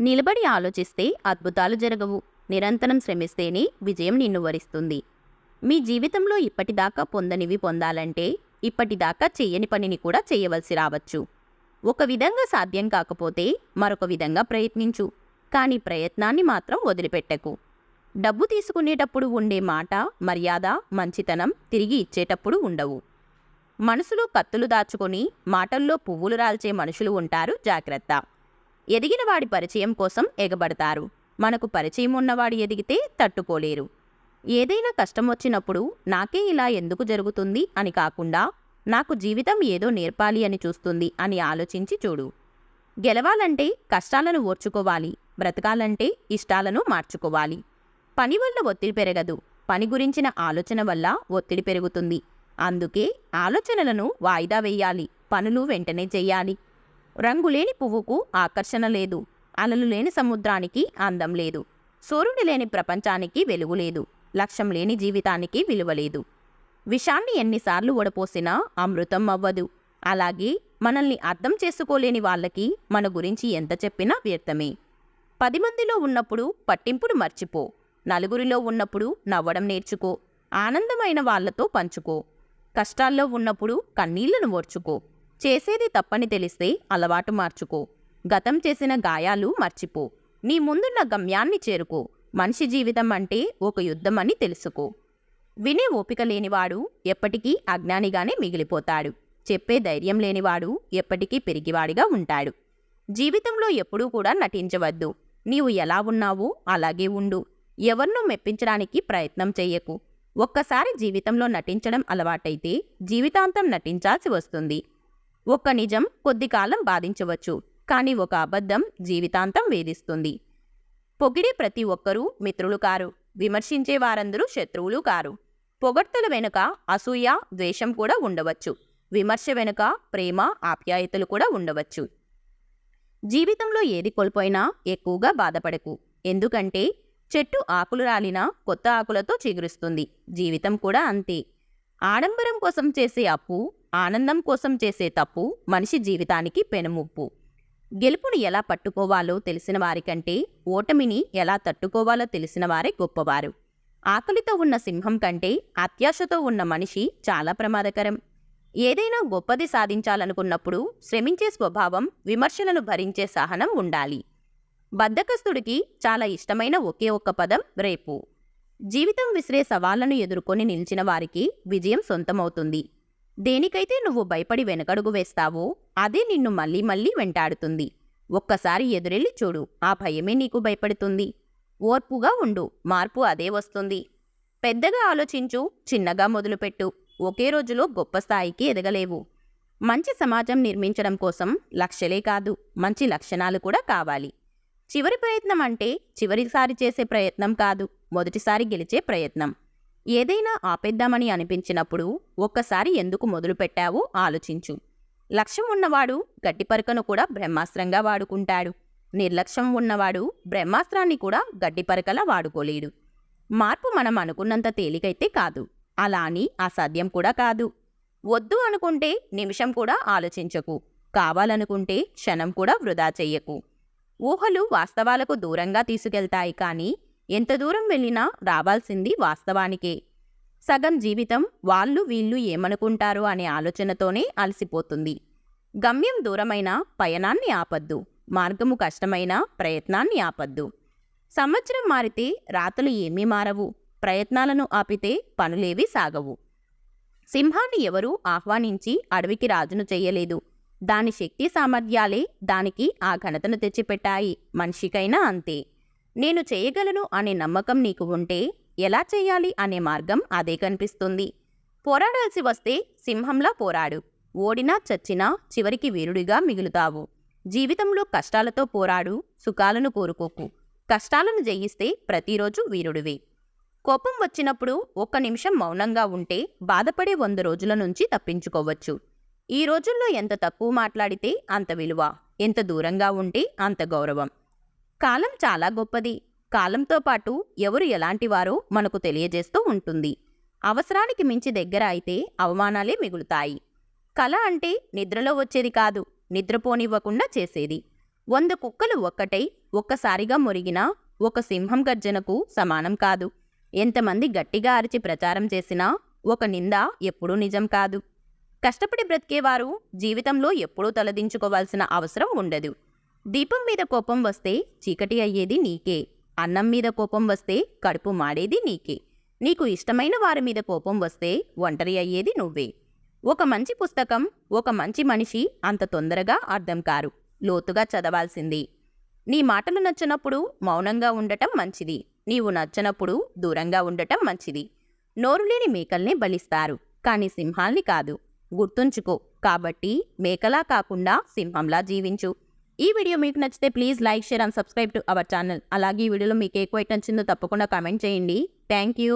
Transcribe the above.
నిలబడి ఆలోచిస్తే అద్భుతాలు జరగవు. నిరంతరం శ్రమిస్తేనే విజయం నిన్ను వరిస్తుంది. మీ జీవితంలో ఇప్పటిదాకా పొందనివి పొందాలంటే ఇప్పటిదాకా చెయ్యని పనిని కూడా చేయవలసి రావచ్చు. ఒక విధంగా సాధ్యం కాకపోతే మరొక విధంగా ప్రయత్నించు. కానీ ప్రయత్నాన్ని మాత్రం వదిలిపెట్టకు. డబ్బు తీసుకునేటప్పుడు ఉండే మాట, మర్యాద, మంచితనం తిరిగి ఇచ్చేటప్పుడు ఉండవు. మనసులో కత్తులు దాచుకొని మాటల్లో పువ్వులు రాల్చే మనుషులు ఉంటారు, జాగ్రత్త. ఎదిగిన వాడి పరిచయం కోసం ఎగబడతారు. మనకు పరిచయం ఉన్నవాడు ఎదిగితే తట్టుకోలేరు. ఏదైనా కష్టం వచ్చినప్పుడు నాకే ఇలా ఎందుకు జరుగుతుంది అని కాకుండా నాకు జీవితం ఏదో నేర్పాలి అని చూస్తుంది అని ఆలోచించి చూడు. గెలవాలంటే కష్టాలను ఓర్చుకోవాలి. బ్రతకాలంటే ఇష్టాలను మార్చుకోవాలి. పని వల్ల ఒత్తిడి పెరగదు. పని గురించిన ఆలోచన వల్ల ఒత్తిడి పెరుగుతుంది. అందుకే ఆలోచనలను వాయిదా వేయాలి. పనులు వెంటనే చెయ్యాలి. రంగులేని పువ్వుకు ఆకర్షణ లేదు. అలలు లేని సముద్రానికి అందం లేదు. సూర్యుడు లేని ప్రపంచానికి వెలుగు లేదు. లక్ష్యం లేని జీవితానికి విలువ లేదు. విషాన్ని ఎన్నిసార్లు వడపోసినా అమృతం అవ్వదు. అలాగే మనల్ని అర్థం చేసుకోలేని వాళ్ళకి మన గురించి ఎంత చెప్పినా వ్యర్థమే. 10 మందిలో ఉన్నప్పుడు పట్టింపును మర్చిపో. నలుగురిలో ఉన్నప్పుడు నవ్వడం నేర్చుకో. ఆనందమైన వాళ్లతో పంచుకో. కష్టాల్లో ఉన్నప్పుడు కన్నీళ్లను ఓర్చుకో. చేసేది తప్పని తెలిస్తే అలవాటు మార్చుకో. గతం చేసిన గాయాలు మర్చిపో. నీ ముందున్న గమ్యాన్ని చేరుకో. మనిషి జీవితం అంటే ఒక యుద్ధమని తెలుసుకో. వినే ఓపిక లేనివాడు ఎప్పటికీ అజ్ఞానిగానే మిగిలిపోతాడు. చెప్పే ధైర్యం లేనివాడు ఎప్పటికీ పెరిగివాడిగా ఉంటాడు. జీవితంలో ఎప్పుడూ కూడా నటించవద్దు. నీవు ఎలా ఉన్నావో అలాగే ఉండు. ఎవరినో మెప్పించడానికి ప్రయత్నం చెయ్యకు. ఒక్కసారి జీవితంలో నటించడం అలవాటైతే జీవితాంతం నటించాల్సి వస్తుంది. ఒక్క నిజం కొద్ది కాలం బాధించవచ్చు, కానీ ఒక అబద్ధం జీవితాంతం వేధిస్తుంది. పొగిడే ప్రతి ఒక్కరూ మిత్రులు కారు. విమర్శించే వారందరూ శత్రువులు కారు. పొగడ్తల వెనుక అసూయ, ద్వేషం కూడా ఉండవచ్చు. విమర్శ వెనుక ప్రేమ, ఆప్యాయతలు కూడా ఉండవచ్చు. జీవితంలో ఏది కోల్పోయినా ఎక్కువగా బాధపడకు. ఎందుకంటే చెట్టు ఆకులు రాలినా కొత్త ఆకులతో చిగురుస్తుంది. జీవితం కూడా అంతే. ఆడంబరం కోసం చేసే అప్పు, ఆనందం కోసం చేసే తప్పు మనిషి జీవితానికి పెనుముప్పు. గెలుపుని ఎలా పట్టుకోవాలో తెలిసిన వారికంటే ఓటమిని ఎలా తట్టుకోవాలో తెలిసిన వారే గొప్పవారు. ఆకలితో ఉన్న సింహం కంటే అత్యాశతో ఉన్న మనిషి చాలా ప్రమాదకరం. ఏదైనా గొప్పది సాధించాలనుకున్నప్పుడు శ్రమించే స్వభావం, విమర్శలను భరించే సహనం ఉండాలి. బద్ధకస్తుడికి చాలా ఇష్టమైన ఒకే ఒక్క పదం రేపు. జీవితం విసిరే సవాళ్లను ఎదుర్కొని నిలిచిన వారికి విజయం సొంతమవుతుంది. దేనికైతే నువ్వు భయపడి వెనకడుగు వేస్తావో అదే నిన్ను మళ్ళీ మళ్ళీ వెంటాడుతుంది. ఒక్కసారి ఎదురెళ్ళి చూడు, ఆ భయమే నీకు భయపడుతుంది. ఓర్పుగా ఉండు, మార్పు అదే వస్తుంది. పెద్దగా ఆలోచించు, చిన్నగా మొదలుపెట్టు. ఒకే రోజులో గొప్ప స్థాయికి ఎదగలేవు. మంచి సమాజం నిర్మించడం కోసం లక్ష్యాలే కాదు, మంచి లక్షణాలు కూడా కావాలి. చివరి ప్రయత్నం అంటే చివరిసారి చేసే ప్రయత్నం కాదు, మొదటిసారి గెలిచే ప్రయత్నం. ఏదైనా ఆపేద్దామని అనిపించినప్పుడు ఒక్కసారి ఎందుకు మొదలుపెట్టావో ఆలోచించు. లక్ష్యం ఉన్నవాడు గడ్డిపరకను కూడా బ్రహ్మాస్త్రంగా వాడుకుంటాడు. నిర్లక్ష్యం ఉన్నవాడు బ్రహ్మాస్త్రాన్ని కూడా గడ్డిపరకలా వాడుకోలేడు. మార్పు మనం అనుకున్నంత తేలికైతే కాదు, అలా అని అసాధ్యం కూడా కాదు. వద్దు అనుకుంటే నిమిషం కూడా ఆలోచించకు. కావాలనుకుంటే క్షణం కూడా వృధా చెయ్యకు. ఊహలు వాస్తవాలకు దూరంగా తీసుకెళ్తాయి, కానీ ఎంత దూరం వెళ్ళినా రావాల్సింది వాస్తవానికే. సగం జీవితం వాళ్ళు వీళ్ళు ఏమనుకుంటారో అనే ఆలోచనతోనే అలసిపోతుంది. గమ్యం దూరమైన పయనాన్ని ఆపద్దు. మార్గము కష్టమైన ప్రయత్నాన్ని ఆపద్దు. సంవత్సరం మారితే రాతలు ఏమీ మారవు. ప్రయత్నాలను ఆపితే పనులేవీ సాగవు. సింహాన్ని ఎవరూ ఆహ్వానించి అడవికి రాజును చెయ్యలేదు. దాని శక్తి సామర్థ్యాలే దానికి ఆ ఘనతను తెచ్చిపెట్టాయి. మనిషికైనా అంతే. నేను చేయగలను అనే నమ్మకం నీకు ఉంటే ఎలా చేయాలి అనే మార్గం అదే కనిపిస్తుంది. పోరాడాల్సి వస్తే సింహంలా పోరాడు. ఓడినా చచ్చినా చివరికి వీరుడిగా మిగులుతావు. జీవితంలో కష్టాలతో పోరాడు, సుఖాలను కోరుకోకు. కష్టాలను జయిస్తే ప్రతిరోజు వీరుడివే. కోపం వచ్చినప్పుడు ఒక్క నిమిషం మౌనంగా ఉంటే బాధపడే 100 రోజుల నుంచి తప్పించుకోవచ్చు. ఈ రోజుల్లో ఎంత తక్కువ మాట్లాడితే అంత విలువ, ఎంత దూరంగా ఉంటే అంత గౌరవం. కాలం చాలా గొప్పది. కాలంతో పాటు ఎవరు ఎలాంటివారో మనకు తెలియజేస్తూ ఉంటుంది. అవసరానికి మించి దగ్గర అయితే అవమానాలే మిగులుతాయి. కళ అంటే నిద్రలో వచ్చేది కాదు, నిద్రపోనివ్వకుండా చేసేది. 100 కుక్కలు ఒక్కటై ఒక్కసారిగా మొరిగినా ఒక సింహం గర్జనకు సమానం కాదు. ఎంతమంది గట్టిగా అరిచి ప్రచారం చేసినా ఒక నింద ఎప్పుడూ నిజం కాదు. కష్టపడి బ్రతికేవారు జీవితంలో ఎప్పుడూ తలదించుకోవాల్సిన అవసరం ఉండదు. దీపం మీద కోపం వస్తే చీకటి అయ్యేది నీకే. అన్నం మీద కోపం వస్తే కడుపు మాడేది నీకే. నీకు ఇష్టమైన వారి మీద కోపం వస్తే ఒంటరి అయ్యేది నువ్వే. ఒక మంచి పుస్తకం, ఒక మంచి మనిషి అంత తొందరగా అర్థం కారు, లోతుగా చదవాల్సింది. నీ మాటలు నచ్చినప్పుడు మౌనంగా ఉండటం మంచిది. నీవు నచ్చనప్పుడు దూరంగా ఉండటం మంచిది. నోరులేని మేకల్నే బలిస్తారు, కానీ సింహాల్ని కాదు. గుర్తుంచుకో. కాబట్టి మేకలా కాకుండా సింహంలా జీవించు. ఈ వీడియో మీకు నచ్చితే please like, share and subscribe to our channel. అలాగే ఈ వీడియోలో మీకు ఏ క్వైట్ నచ్చిందో తప్పకుండా కామెంట్ చేయండి. Thank you.